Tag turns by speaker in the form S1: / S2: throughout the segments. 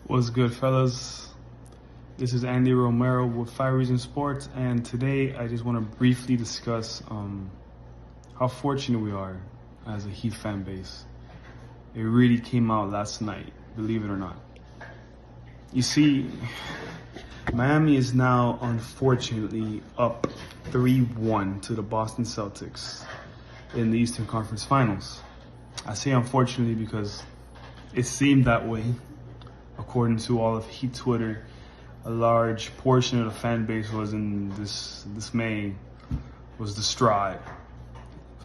S1: What's good, fellas? This is Andy Romero with 5 Reasons Sports, and today I just want to briefly discuss how fortunate we are as a Heat fan base. It really came out last night, believe it or not. You see, Miami is now unfortunately up 3-1 to the Boston Celtics in the Eastern Conference Finals. I say unfortunately because it seemed that way. According to all of Heat Twitter, a large portion of the fan base was in dismay, was distraught,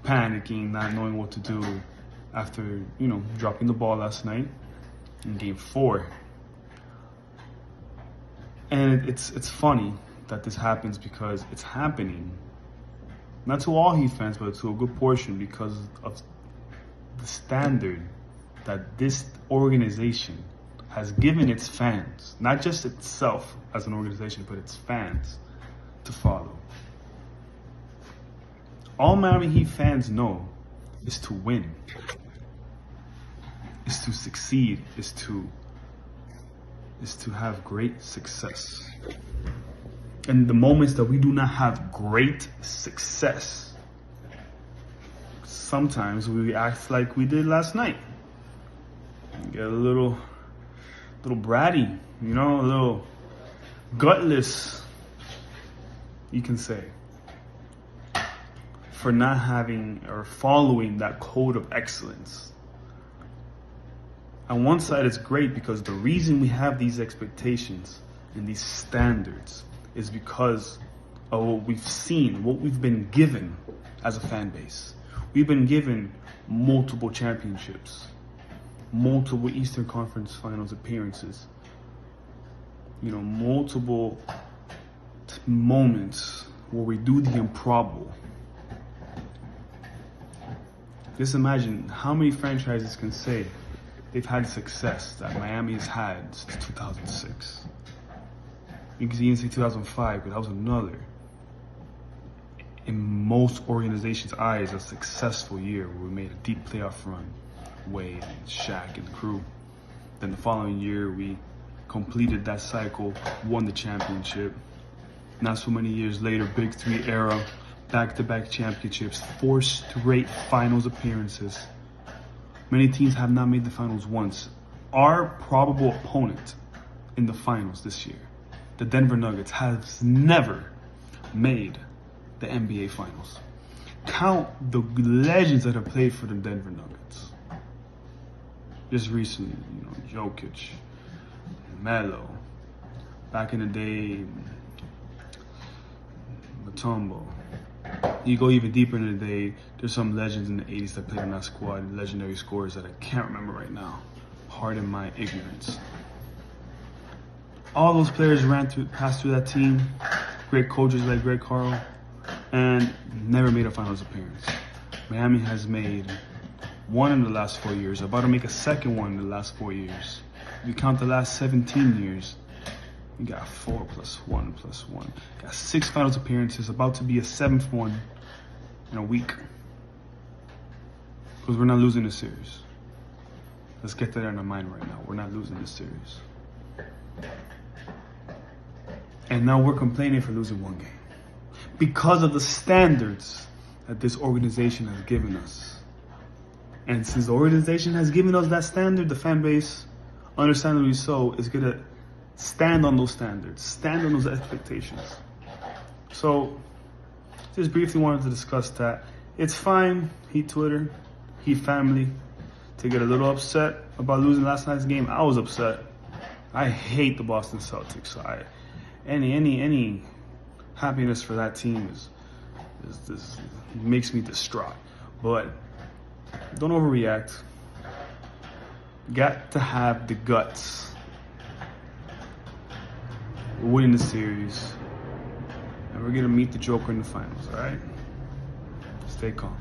S1: panicking, not knowing what to do after, dropping the ball last night in Game 4. And it's funny that this happens because it's happening, not to all Heat fans, but to a good portion because of the standard that this organization has given its fans, not just itself as an organization, but its fans, to follow. All Miami Heat fans know is to win, is to succeed, is to have great success. And the moments that we do not have great success, sometimes we act like we did last night. Get a little bratty, a little gutless, you can say, for not having or following that code of excellence. On one side, it's great because the reason we have these expectations and these standards is because of what we've seen, what we've been given as a fan base. We've been given multiple championships, multiple Eastern Conference Finals appearances, multiple moments where we do the improbable. Just imagine how many franchises can say they've had success that Miami has had since 2006. You can even say 2005, but that was another, in most organizations' eyes, a successful year where we made a deep playoff run. Wade and Shaq and the crew. Then the following year, we completed that cycle, won the championship. Not so many years later, Big Three era, back-to-back championships, 4 straight finals appearances. Many teams have not made the finals once. Our probable opponent in the finals this year, the Denver Nuggets, has never made the NBA finals. Count the legends that have played for the Denver Nuggets. Just recently, Jokic, Melo, back in the day, Mutombo. You go even deeper in the day, there's some legends in the 80s that played on that squad, legendary scorers that I can't remember right now. Pardon my ignorance. All those players passed through that team, great coaches like Greg Carl, and never made a finals appearance. Miami has made one in the last 4 years, about to make a second one in the last 4 years. If you count the last 17 years, you got 4 plus 1 plus 1. Got 6 finals appearances, about to be a 7th one in a week. Because we're not losing this series. Let's get that in our mind right now. We're not losing this series. And now we're complaining for losing one game. Because of the standards that this organization has given us. And since the organization has given us that standard, the fan base, understandably so, is going to stand on those standards, stand on those expectations. So, just briefly wanted to discuss that. It's fine, Heat Twitter, Heat family, to get a little upset about losing last night's game. I was upset. I hate the Boston Celtics. So any happiness for that team is makes me distraught. But don't overreact. Got to have the guts. We're winning the series. And we're going to meet the Joker in the finals, all right? Stay calm.